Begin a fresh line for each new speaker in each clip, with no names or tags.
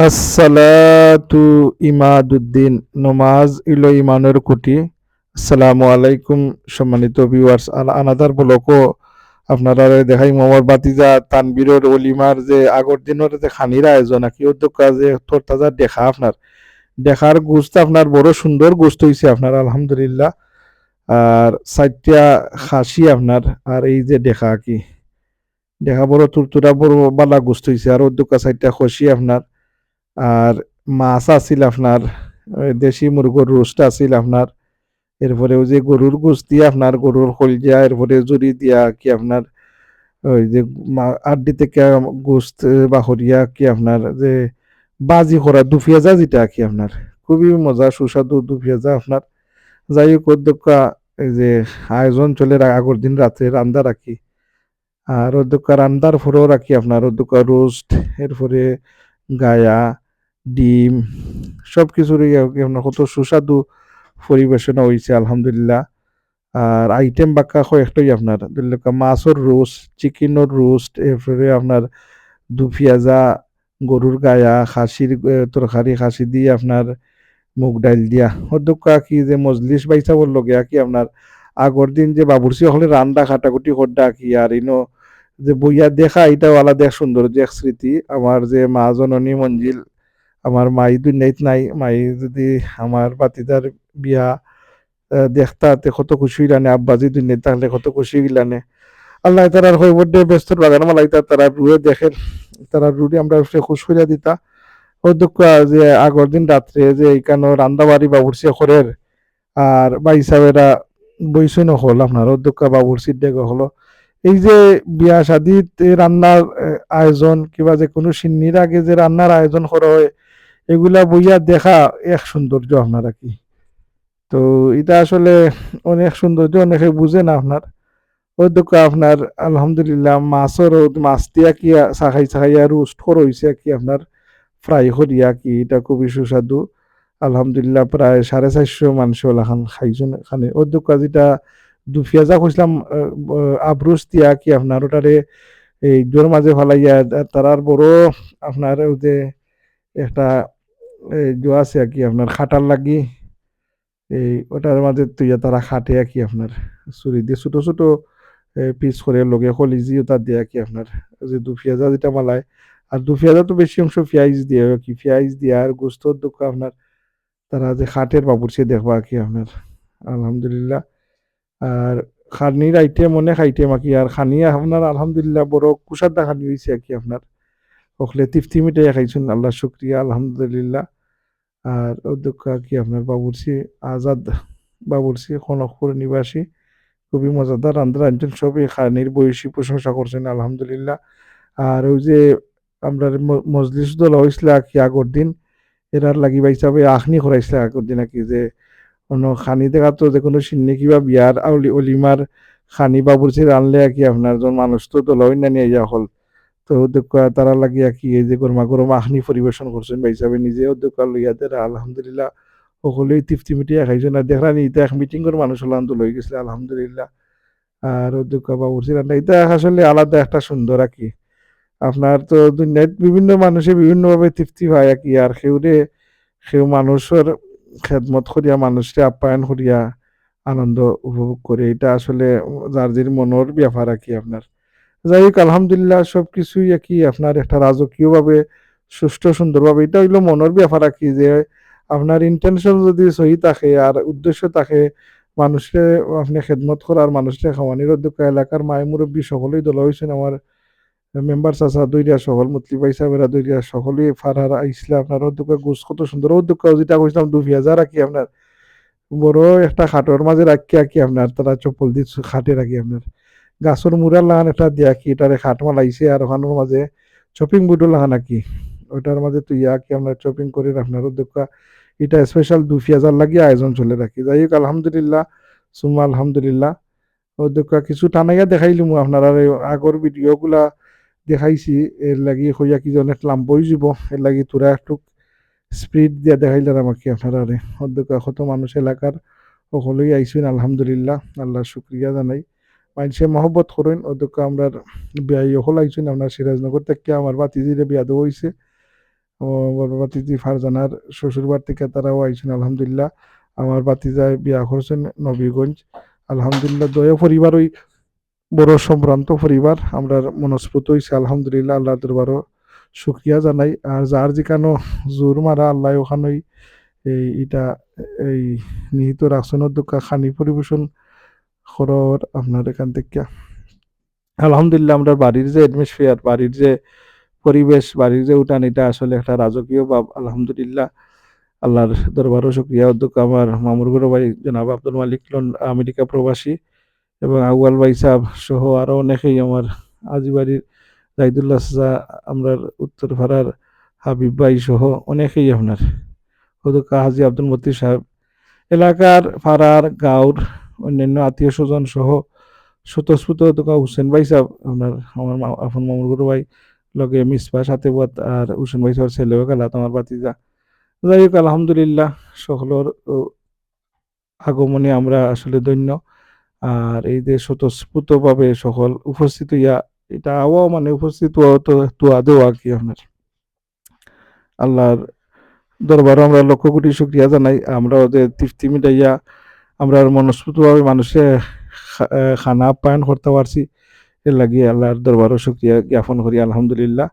আসসালাতু ইমাদুদ্দিন, নমাজ ইলো ইমানের খুঁটি। আসসালামু আলাইকুম সম্মানিত ভিউয়ার্স, আনাদার ব্লকও আপনারা দেখাই মোমর বাতিজা তানবীরের অলিমার যে আগর দিনের যে খানির আয়োজন আর কি উদ্যোগ যে তরতাজা দেখা আপনার দেখার গোস্ত আপনার বড় সুন্দর গোস্ত হয়েছে আপনার আলহামদুলিল্লাহ। আর সাইটটা খাসি আপনার, আর এই যে দেখা কি দেখা বড় তুরতুরা বড় বালা গোস্ত হয়েছে, আর উদ্যোগ সাইটটা খসি আপনার। আর মাছ আছিল আপনার, দেশি মুরগোর রোস্ট আছিল আপনার। এরপরে ওই যে গরুর গোশ দিয়ে আপনার গরুর কলজা, এরপরে জুড়ি দিয়া কি আপনার ওই যে আড্ডি থেকে গোস্ত বা হরিয়া কি আপনার যে বাজি করা দুপিয়াজা যেটা কি আপনার খুবই মজা সুস্বাদু দুপিয়াজা আপনার। যাই হোক উদ্যোক্তা এই যে আয়োজন চলে আগের দিন রাতে রান্দা রাখি, আর উদ্যোক্তা রান্দার পরেও রাখি আপনার উদ্যোক্তা রোস্ট, এরপরে গায়া ডিম সব কিছুরই আপনার কত সুস্বাদু পরিবেশনা হয়েছে আলহামদুলিল্লাহ। আর আইটেম বাক্কা কয়েকটাই আপনার ধরলেন মাছের রোস্ট, চিকেনের রোস্ট, এরপরে আপনার দু পেঁয়াজা, গরুর গায়া, খাসির তরকারি, খাসি দিয়ে আপনার মুগ ডাইল দিয়া অধ্যক্ষ কি যে মজলিস বাইসা বললো গিয়া কি আপনার আগর দিন যে বাবুরসি হলে রান্দা খাটাকুটি হড্ডা কি আর ইনো যে বইয়া দেখা এটাও আলাদা এক সুন্দর যে এক স্মৃতি। আমার যে মা জননী মঞ্জিল, আমার মাই দুনিয়াত নাই, মাই যদি আমার বাতিদার বিয়া দেখতা তে কত খুশি হইলানে, আব্বাজি দুনিয়াত থাকলে কত খুশি হইলানে। আল্লাহ তারার হইবড্ডে ব্যস্তর বাগান মালাইতা তারা রুয়ে দেখেন, তারা রুড়ি আমরা খুশ হইয়া দিতা। ও দুঃখ যে আগর দিন রাত্রে যে এইখানে রান্দাবাড়ি বাবুরসি খরের, আর বা হিসাবেরা বইসই নহল আপনার অধ্যক্ষ বাবুরসির ডেকে হলো এই যে বিয়া শাদিত রান্নার আয়োজন কিবা যে কোনো সিন্নির আগে যে রান্নার আয়োজন করা হয়, এগুলা বইয়া দেখা এক সৌন্দর্য আপনারা কি। তো এটা আসলে অনেক সৌন্দর্য, অনেকে বুঝে না আপনার অধ্যক্ষ আপনার। আলহামদুলিল্লাহ মাছর মাছ দিয়া কি চাখাই চাখাইয়া রোস্ট হয়েছে কি আপনার ফ্রাই করিয়া কি এটা খুবই সুস্বাদু আলহামদুলিল্লাহ। প্রায় 450 মানুষ ওলাখান খাইছেন এখানে অধ্যক্ষ যেটা দুপিয়াজা কইছিলাম আবরুস দিয়া কি আপনার ওটারে এই জোর মাঝে ফালাইয়া তারার বড় আপনার ওই যে একটা জো আছে আর কি আপনার খাটার লাগি এই ওটার মাঝে তুইয়া তারা খাটে আর কি আপনার ছুরি দিয়ে ছোট ছোট পিস করে লগে কলিজি ওটা দিয়ে কি আপনার যে দু পেঁয়াজা যেটা মালায়। আর দু পেঁয়াজা তো বেশি অংশ পেঁয়াজ দিয়ে কি পেঁয়াজ দিয়ে আর গোস্তর দুঃখ আপনার তারা যে খাটের বাবুরসি দেখবা কি আপনার আলহামদুলিল্লাহ। আর খানির আইটেম অনেক আইটেম আর কি, আর খানি আপনার আলহামদুলিল্লাহ বড় কুষাদা খানি হয়েছে আর কি আপনার ওখলে তৃপ্তি মিটাইয়া খাইছেন আল্লাহ শুক্রিয়া আলহামদুলিল্লাহ। আর অধ্যক্ষ কি আপনার বাবুরসি আজাদ বাবুরসি খনকপুর নিবাসী খুবই মজাদার রান্না রাঁধছেন, সবই খানির বয়সী প্রশংসা করছেন আলহামদুলিল্লাহ। আর ওই যে আমরা মজলিস দল হয়েছিল আর কি আগর দিন, এরার লাগি বা হিসাবে আখনি করাইছিল আগর দিন আর কি যে কোনো খানি দেখা তো যে কোনো সিন্নি কিবা বিয়ার অলিমার খানি বাবুরসি রানলে আর কি আপনার জন মানুষ তো দল হয় না নিয়ে যা হল। তো অধ্যক্ষ তারা লাগিয়া কি এই যে গরমা গরম আখনি পরিবেশন করছেন বা হিসাবে নিজে অধ্যক্ষ লইয়া দেরা আলহামদুলিল্লাহ সকলেই তৃপ্তি মিটিয়া খাইছেন। আর দেখলাম এটা এক মিটিং করে মানুষ হলাম তো লই গেছিল আলহামদুলিল্লাহ। আর অধ্যক্ষ বাবুর্চি রান্না এটা আসলে আলাদা একটা সুন্দর আর কি আপনার। তো দুনিয়াত বিভিন্ন মানুষে বিভিন্নভাবে তৃপ্তি পায় আর কি, আর সেও মানুষের খেদমত করিয়া মানুষকে আপ্যায়ন করিয়া আনন্দ উপভোগ করে, এটা আসলে যার যার মনের ব্যাপার আর কি আপনার। যাই হোক আলহামদুলিল্লাহ সবকিছুই আর কি আপনার একটা রাজকীয়ভাবে সুষ্ঠু সুন্দরভাবে, এটা হইলো মনের ব্যাপার আর কি যে আপনার ইন্টেনশন যদি সহি থাকে আর উদ্দেশ্য থাকে মানুষকে আপনি খেদমত করার, মানুষকে খাওয়ানির উদ্যোগ এলাকার মায় মুরব্বী সকলেই দল হয়েছেন আমার মেম্বার চাচা দইরা সকল মুতলি পাইসা বেড়া দইরা সকলেই ফারার আইসলে আপনার উদ্যোগে গোস কত সুন্দর উদ্যোগ যেটা কইছিলাম 2000 রাখি আপনার বড় একটা খাটোর মাঝে রাখি আর কি আপনার তারা চপ্পল দিয়ে খাটে রাখি আপনার গাছের মুড়ার লাগান একটা দিয়া কি এটারে খাট মালাইছে, আর ওখানের মাঝে চপিং বুটও লাগান নাকি ওটার মাঝে তুই ইয়া কি আপনার চপিং করে আপনার উদ্যোগ এটা স্পেশাল 2000 লাগিয়ে আয়োজন চলে রাখি। যাই হোক আলহামদুলিল্লাহ সুম্মা আলহামদুলিল্লাহ উদ্যোগ কিছু টানাইয়া দেখাইলি মু আপনার আর আগর ভিডিও গুলা দেখাইছি, এর লাগি হইয়া কি অনেক লাম্বই যাব, এর লাগি তোরা একটু স্পিড দিয়া দেখাইলাম আমাকে আপনারা অধ্যক্ষ কত মানুষ এলাকার সকলেই আইসুন আলহামদুলিল্লাহ আল্লাহ শুক্রিয়া জানাই। মানুষে মহব্বত করেন অধ্যক্ষ আমরা বিয়াই হল আইসুন আপনার সিরাজনগর থেকে আমার বাতিজিরে বিয়া দেওয়া হয়েছে বড় ভাতিজি ফারজানার শ্বশুর বাড়ি থেকে তারাও আইছেন আলহামদুলিল্লাহ। আমার ভাতিজায় বিয়া করছেন নবীগঞ্জ। আলহামদুলিল্লাহ দয়া পরিবার ওই বড় সম্ভ্রান্ত পরিবার আমরার মনস্ফূত হইছে আলহামদুলিল্লাহ। আল্লাহ দরবারও শুকরিয়া জানাই। আর যার যেখানো জোর মারা আল্লাহ ওখানেই এই ইটা এই নিহিত রাখছনের দোকা খানি পরিবেশন খরর আপনার এখান থেকে আলহামদুলিল্লাহ। আমরা বাড়ির যে অ্যাটমসফিয়ার, বাড়ির যে পরিবেশ, বাড়ির যে উঠান, এটা আসলে একটা রাজকীয় ভাব আলহামদুলিল্লাহ। আল্লাহর দরবারও শুকরিয়া উদ্যোগ আমার মামুর বড় ভাই জনাব আব্দুল মালিক লন আমেরিকা প্রবাসী এবং আউয়াল ভাই সাহেব সহ আরো অনেকেই আমার আজিবাড়ির জাহিদুল্লাহ চাচা, আমরার উত্তরপাড়ার হাবিব ভাই সহ অনেকেই আপনার হুদুকা হাজি আব্দুল মতির সাহেব, এলাকার পাড়ার গাঁওর অন্যান্য আত্মীয় স্বজন সহ স্বতঃস্ফূর্ত হুদুকা হুসেন ভাই সাহেব আপনার আমার আপন মামুর বড় ভাই লগে মিসবা সাথে আর হুসেন ভাই সাহেব ছেলেও গেলা তোমার বাতিজা। যাই হোক আলহামদুলিল্লাহ সকলের আগমনে আমরা আসলে ধন্য। আর এই যে স্বতঃস্ফূর্তভাবে সকল উপস্থিত হইয়া এটা আওয়াও মানে উপস্থিত হওয়া তো তুয়া দেওয়া কি আপনার আল্লাহর দরবারে আমরা লক্ষ কোটি শুকরিয়া জানাই। আমরা যে তৃপ্তি মিটাইয়া আমরা মনস্ফূর্তভাবে মানুষে খানা আপ্যায়ন করতে পারছি, এর লাগিয়ে আল্লাহর দরবারও শুকরিয়া জ্ঞাপন করি আলহামদুলিল্লাহ।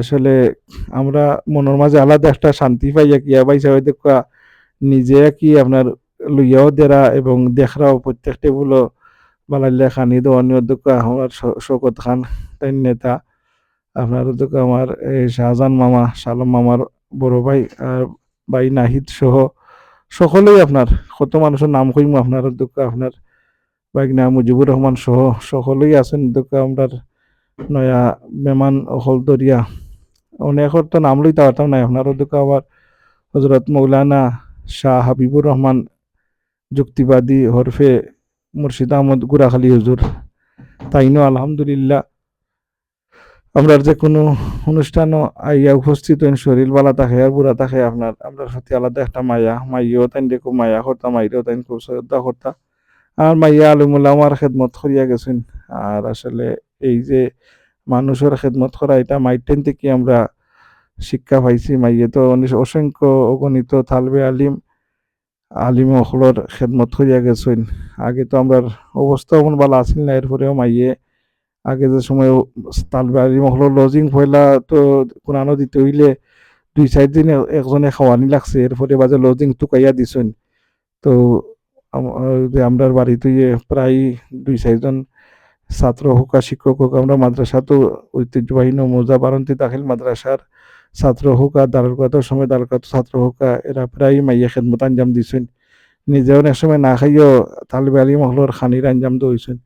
আসলে আমরা মনের মাঝে আলাদা একটা শান্তি পাইয়া কি ভাই সাহেব দেখা নিজে কি আপনার লইয়াও দেরা এবং দেখরাও প্রত্যেক টেবুলও বালাইলে খানি দেওয়ানি অধ্যক্ষ আমার শওকত খান তাই নেতা, আপনার অধ্যক্ষ আমার এই শাহজাহান মামা, শালম মামার বড় ভাই আর ভাই নাহিদ সহ সকলেই আপনার কত মানুষের নাম কইমু আপনার অধ্যক্ষ আপনার বাইকনা মুজিবুর রহমান সহ সকলেই আছেন অধ্যক্ষ আমরা নয়া মেমান হলদরিয়া অনেকের তো নাম লইতে পারতাম না আপনার অধ্যক্ষ আবার হজরত মৌলানা শাহ হাবিবুর রহমান যুক্তিবাদী হরফে মুর্শিদ আহমদ গুরাখালী হুজুর তাইনো আলহামদুলিল্লাহ আমরা যে কোনো অনুষ্ঠানও আইয়া উপস্থিত হইন, শরীর বালা থাকে আর বুড়া থাকে আপনার আমরা সাথে আলাদা একটা মায়া, মাইয়াও তাই খুব মায়া করতাম, মাইরেও তাই খুব শ্রদ্ধা করতা। আর মাইয়া আলমুল্লাহ আমার খেদমত করিয়া গেছেন। আর আসলে এই যে মানুষের খেদমত করা এটা মাইটেন থেকে আমরা শিক্ষা পাইছি। মাইয়ে তো অসংখ্য অগণিত তালবে আলিম আলিম অখলর খেদমত করিয়া গেছেন। আগে তো আমরা অবস্থা এমন ভালো আসিল না, এরপরেও মাইয়ে আগে যে সময় তালবে আলিম অখলর লজিং পয়লা তো কোরআনও দিতে হইলে 2-4 দিন একজনে খাওয়ানি লাগছে, এরপরে বাজে লজিং টুকাইয়া দিছেন। তো আমরা বাড়িতে প্রায় 2-4 জন ছাত্র হোক আর শিক্ষক হোক, আমরা মাদ্রাসা তো ঐতিহ্যবাহী নমুজা বারন্তি দাখিল মাদ্রাসার ছাত্র হোক আর দারুকাতের সময় দারুকাত ছাত্র হোক, এরা প্রায় মাইয়া খেদমত আঞ্জাম দিছেন। নিজেও অনেক সময় না খাইও তালিবে আলী মহলর খানির আঞ্জাম তো হয়েছেন।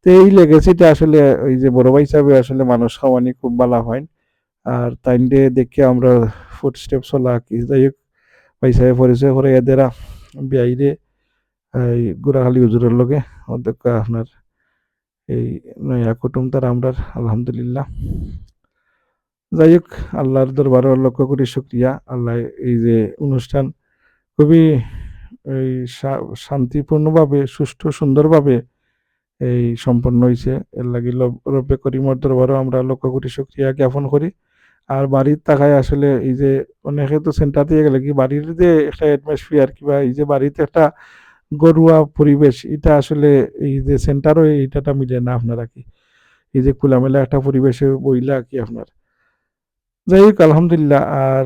তো এই লেগেছিটা আসলে ওই যে বড় ভাই হিসাবে আসলে মানুষ খাওয়ানি খুব ভালো হয়। আর তাইন্ডে দেখে আমরা ফুড স্টেপ চলা কি যাই হোক ভাই সাহেব পরিচয় করে এদেরা বিয়াইরে এই গুড়াখালী হুজুরের লগে অধ্যক্ষ আপনার এই নয়া কুটুম তার আমরার আলহামদুলিল্লাহ। যাই হোক আল্লাহর দরবারে লক্ষ কোটি শুকরিয়া। আল্লাহ এই যে অনুষ্ঠান খুবই এই শান্তিপূর্ণভাবে সুষ্ঠু সুন্দরভাবে এই সম্পন্ন হয়েছে, এর লাগি রব্বে করিমর দরবারও আমরা লক্ষ কোটি শুকরিয়া জ্ঞাপন করি। আর বাড়ির তাকায় আসলে এই যে অনেকে তো সেন্টার দিয়ে গেলে কি বাড়ির যে একটা অ্যাটমসফিয়ার কিংবা এই যে বাড়িতে একটা গরুয়া পরিবেশ, এটা আসলে এই যে সেন্টারও এইটাটা মিলে না আপনারা কি এই যে খোলামেলা একটা পরিবেশে বইলা কি আপনার। যাই হোক আলহামদুলিল্লাহ। আর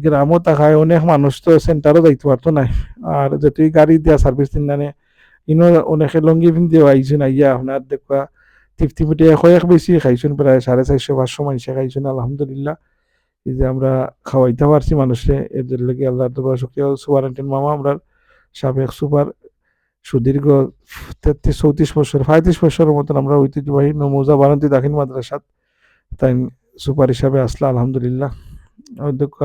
গ্রামও তাকায় অনেক মানুষ তো সেন্টারও যাইতে পারতো না, আর যেটি গাড়ি দিয়া সার্ভিস দিন নানে ইনো অনেকে লঙ্গি পিন্ধিও আইছেন, আইয়া আপনার দেখবা তৃপ্তি ফুটিয়ে কয়েক বেশি খাইছেন, প্রায় 450-500 মানুষে খাইছেন আলহামদুলিল্লাহ। এই যে আমরা খাওয়াইতে পারছি মানুষে, এদের লেগে আল্লাহ দরবার শুকরিয়া। সুপারিনটেন্ডেন্ট মামা আমরা সাবেক সুপার সুদীর্ঘ 33-34 বছর 35 বছরের মতন আমরা ঐতিহ্যবাহী নমুজা বারান্তি দাখিল মাদ্রাসাত তাই সুপার হিসাবে আসলা আলহামদুলিল্লাহ। অধ্যক্ষ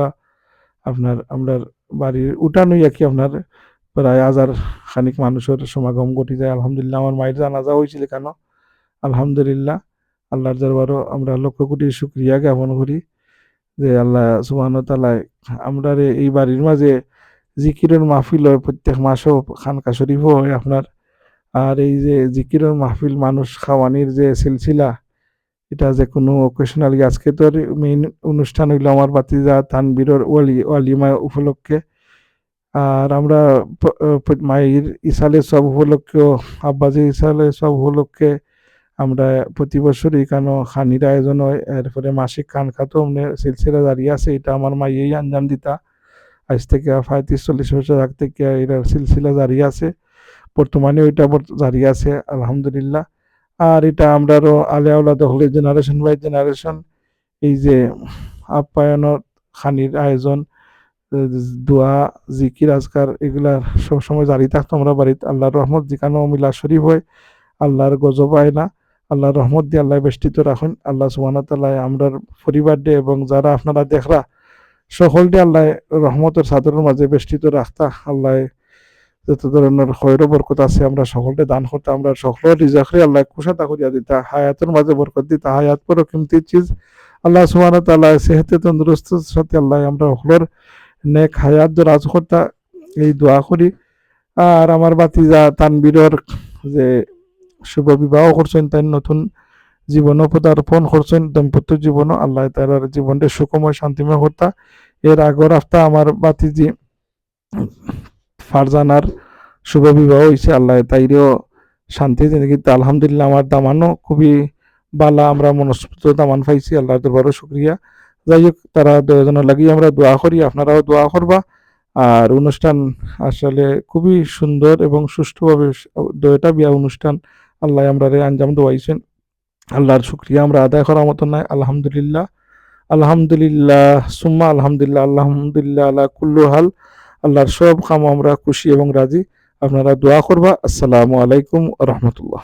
আপনার আমরা বাড়ির উঠান হইয়া কি আপনার প্রায় 1000 খানিক মানুষের সমাগম ঘটি যায় আলহামদুলিল্লাহ। আমার মায়ের জানাজা হয়েছিল কেন আলহামদুলিল্লাহ। আল্লাহর দরবারও আমরা লক্ষ কোটি শুকরিয়া জ্ঞাপন করি যে আল্লাহ সুবহানাহু ওয়া তাআলা আমরা এই বাড়ির মাঝে জিকিরের মাহফিল হয় প্রত্যেক মাসও, খানকা শরীফও হয় আপনার। আর এই যে জিকিরের মাহফিল মানুষ খাওয়ানির যে সিলসিলা, এটা যে কোনো অকেশনালি আজকে তো মেইন অনুষ্ঠান হইলো আমার ভাতিজা তানবীরের ওয়ালিমা উপলক্ষে। আর আমরা মায়ের ইসালে সব উপলক্ষেও আব্বাজির ইসালে সব উপলক্ষে আমরা প্রতি বছর এখানে খানির আয়োজন হয়। এরপরে মাসিক খান খাতো সিলসিলা জারি আছে, এটা আমার মাইয়েই আঞ্জাম দিতা। আজ থেকে ৩৫-৪০ বছর আগ থেকে এটার সিলসিলা জারি আছে। বর্তমানে ওইটা জারি আছে আলহামদুলিল্লাহ। আর এটা আমরারও আলে আওলাদ হলে জেনারেশন বাই জেনারেশন এই যে আপ্যায়নের খানির আয়োজন, দোয়া, জিকির, আজকার এগুলা সবসময় জারি থাকতো আমরা বাড়িতে। আল্লাহর রহমত যেখানেও মিলাদ শরীফ হয়, আল্লাহর গজব আয় না, আল্লাহর রহমত দিয়ে আল্লাহ বেষ্টিত রাখুন। আল্লাহ সুবহানাহু ওয়া তাআলা আমরার পরিবার দিয়ে এবং যারা আপনারা দেখরা সকল দিয়ে আল্লাহ রহমতের চাদরের মাঝে বেষ্টিত রাখতা। আল্লাহ যত ধরনের খয়র বরকত আছে আমরা সকলকে দান করতে, আমরা সকলের রিজাকরে আল্লাহ কুশাতা করিয়া দিতা, হায়াতের মাঝে বরকত দিতা। হায়াত বড় কিমতি চিজ। আল্লাহ সুবহানাহু ওয়া তাআলা সেহতে তন্দুরুস্তির সাথে আল্লাহ আমরা সকলের নেক হায়াত দরাজ করতা, এই দোয়া করি। আর আমার ভাতিজা তানবীরের যে শুভ বিবাহ করছেন, তাই নতুন জীবনও পদার্পণ করছেন, দাম্পত্য জীবনও আল্লাহ তাআলার জীবনটা সুখময় শান্তিময় করতা। এর আগর হপ্তা আমার ভাতিজি ফারজানার শুভ বিবাহ হয়েছে, আল্লাহ তাইরেও শান্তি জিন্দগিতে আলহামদুলিল্লাহ। আমার দামানও খুবই বালা, আমরা মনস্ফূর্ত দামান পাইছি, আল্লাহ দরবারও শুক্রিয়া। যাই হোক, তারা দুজনের লাগি আমরা দোয়া করি, আপনারাও দোয়া করবা। আর অনুষ্ঠান আসলে খুবই সুন্দর এবং সুষ্ঠুভাবে দুইটা বিয়া অনুষ্ঠান আল্লাহ আমরা আঞ্জাম দোয়াইছেন। আল্লাহর শুক্রিয়া আমরা আদায় করার মতো নাই। আলহামদুলিল্লাহ, আলহামদুলিল্লাহ, সুম্মা আলহামদুলিল্লাহ, আলহামদুলিল্লাহ আলা কুল্লু হাল। আল্লাহর সব কাম আমরা খুশি এবং রাজি। আপনারা দোয়া করবা। আসসালামু আলাইকুম রহমতুল্লাহ।